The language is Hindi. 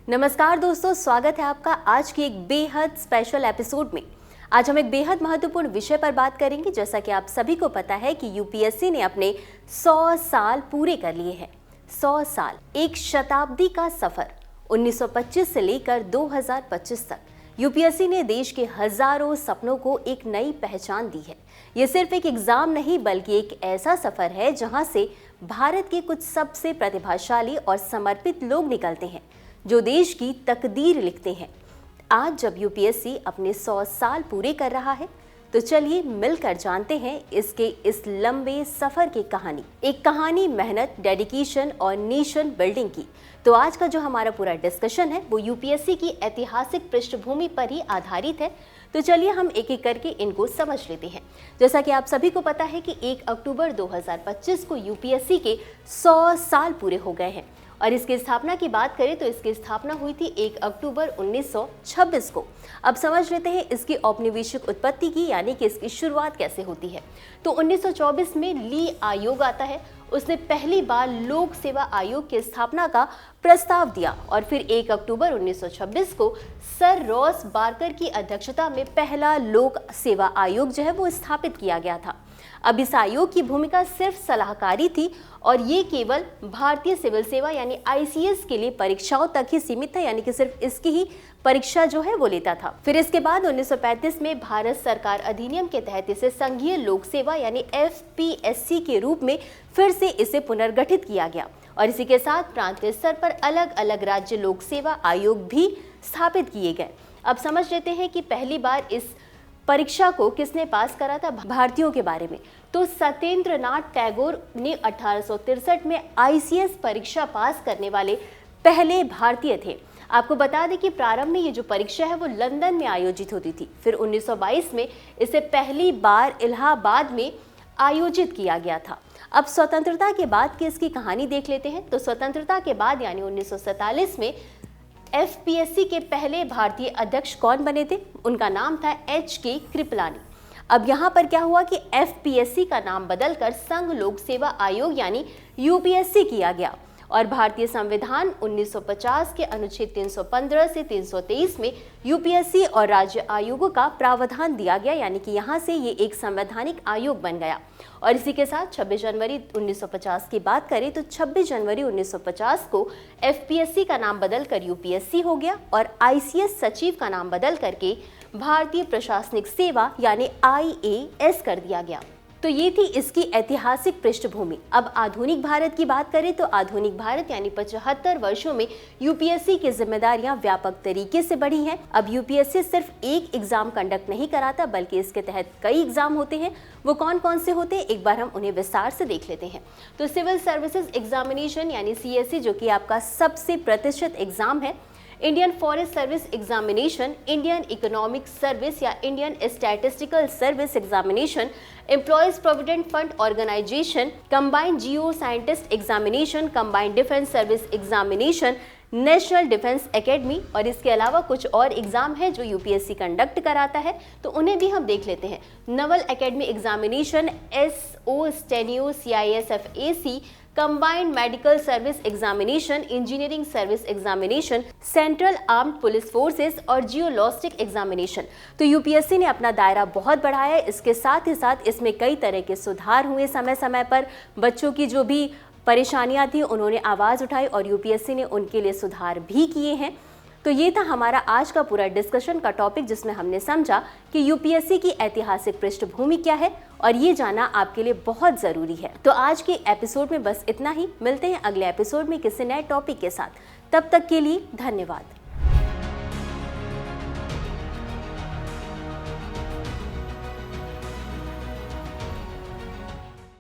नमस्कार दोस्तों, स्वागत है आपका आज की एक बेहद स्पेशल एपिसोड में। आज हम एक बेहद महत्वपूर्ण विषय पर बात करेंगे। जैसा कि आप सभी को पता है कि यूपीएससी ने अपने 100 साल पूरे कर लिए हैं। 100 साल, एक शताब्दी का सफर। 1925 से लेकर 2025 तक यूपीएससी ने देश के हजारों सपनों को एक नई पहचान दी है। ये सिर्फ एक एग्जाम नहीं बल्कि एक ऐसा सफर है जहां से भारत के कुछ सबसे प्रतिभाशाली और समर्पित लोग निकलते हैं जो देश की तकदीर लिखते हैं। आज जब यूपीएससी अपने 100 साल पूरे कर रहा है तो चलिए मिलकर जानते हैं इसके इस लंबे सफर की कहानी। एक कहानी मेहनत, डेडिकेशन और नेशन बिल्डिंग की। तो आज का जो हमारा पूरा डिस्कशन है वो यूपीएससी की ऐतिहासिक पृष्ठभूमि पर ही आधारित है। तो चलिए हम एक एक करके इनको समझ लेते हैं। जैसा कि आप सभी को पता है कि 1 अक्टूबर 2025 को यूपीएससी के 100 साल पूरे हो गए हैं और इसकी स्थापना की बात करें तो इसकी स्थापना हुई थी 1 अक्टूबर 1926 को। अब समझ लेते हैं इसकी औपनिवेशिक उत्पत्ति की, यानी कि इसकी शुरुआत कैसे होती है। तो 1924 में ली आयोग आता है। उसने पहली बार लोक सेवा आयोग की स्थापना का प्रस्ताव दिया और फिर 1 अक्टूबर 1926 को सर रॉस बार्कर की अध्यक्षता में पहला लोक सेवा आयोग जो है वो स्थापित किया गया था। अब इस आयोग की भूमिका सिर्फ सलाहकारी थी और ये केवल भारतीय सिविल सेवा यानी आईसीएस के लिए परीक्षाओं तक ही सीमित था, यानी कि सिर्फ इसकी ही परीक्षा जो है वो लेता था। फिर इसके बाद 1935 में भारत सरकार अधिनियम के तहत इसे संघीय लोक सेवा यानी एफपीएससी के रूप में फिर से इसे पुनर्गठित किया गया और इसी के साथ प्रांतीय स्तर पर अलग अलग राज्य लोक सेवा आयोग भी स्थापित किए गए। अब समझ लेते हैं कि पहली बार इस परीक्षा को किसने पास करा था भारतीयों के बारे में। तो सत्येंद्र नाथ टैगोर ने 1863 में आईसीएस परीक्षा पास करने वाले पहले भारतीय थे। आपको बता दें कि प्रारंभ में ये जो परीक्षा है वो लंदन में आयोजित होती थी। फिर 1922 में इसे पहली बार इलाहाबाद में आयोजित किया गया था। अब स्वतंत्रता के बाद की इसकी कहानी देख लेते हैं। तो स्वतंत्रता के बाद यानी 1947 में एफपीएससी के पहले भारतीय अध्यक्ष कौन बने थे? उनका नाम था एच.के. कृपलानी। अब यहाँ पर क्या हुआ कि एफपीएससी का नाम बदलकर संघ लोक सेवा आयोग यानी यूपीएससी किया गया और भारतीय संविधान 1950 के अनुच्छेद 315 से 323 में यूपीएससी और राज्य आयोगों का प्रावधान दिया गया, यानी कि यहाँ से ये एक संवैधानिक आयोग बन गया। और इसी के साथ 26 जनवरी 1950 की बात करें तो 26 जनवरी 1950 को एफपीएससी का नाम बदलकर यूपीएससी हो गया और आईसीएस सचिव का नाम बदल करके भारतीय प्रशासनिक सेवा यानी आईएएस कर दिया गया। तो ये थी इसकी ऐतिहासिक पृष्ठभूमि। अब आधुनिक भारत की बात करें तो आधुनिक भारत यानी 75 वर्षों में यूपीएससी की जिम्मेदारियां व्यापक तरीके से बढ़ी हैं। अब यूपीएससी सिर्फ एक एग्जाम कंडक्ट नहीं कराता बल्कि इसके तहत कई एग्जाम होते हैं। वो कौन कौन से होते हैं एक बार हम उन्हें विस्तार से देख लेते हैं। तो सिविल सर्विसेज एग्जामिनेशन यानी सीएसई जो कि आपका सबसे प्रतिष्ठित एग्जाम है, Indian forest service examination, Indian economic service या Indian statistical service examination, employees provident fund organisation, combined geo scientist examination, combined defence service examination, national defence academy और इसके अलावा कुछ और एग्जाम है जो यूपीएससी कंडक्ट कराता है, तो उन्हें भी हम देख लेते हैं। Naval academy examination, SO steno CISF AC, combined medical service examination, engineering service examination, central armed police forces और जियोलॉजिस्टिक एग्जामिनेशन। तो यूपीएससी ने अपना दायरा बहुत बढ़ाया है। इसके साथ ही साथ इसमें कई तरह के सुधार हुए। समय समय पर बच्चों की जो भी परेशानियां थी उन्होंने आवाज़ उठाई और यूपीएससी ने उनके लिए सुधार भी किए हैं। तो ये था हमारा आज का पूरा डिस्कशन का टॉपिक जिसमें हमने समझा कि यूपीएससी की ऐतिहासिक पृष्ठभूमि क्या है और ये जानना आपके लिए बहुत ज़रूरी है। तो आज के एपिसोड में बस इतना ही। मिलते हैं अगले एपिसोड में किसी नए टॉपिक के साथ। तब तक के लिए धन्यवाद।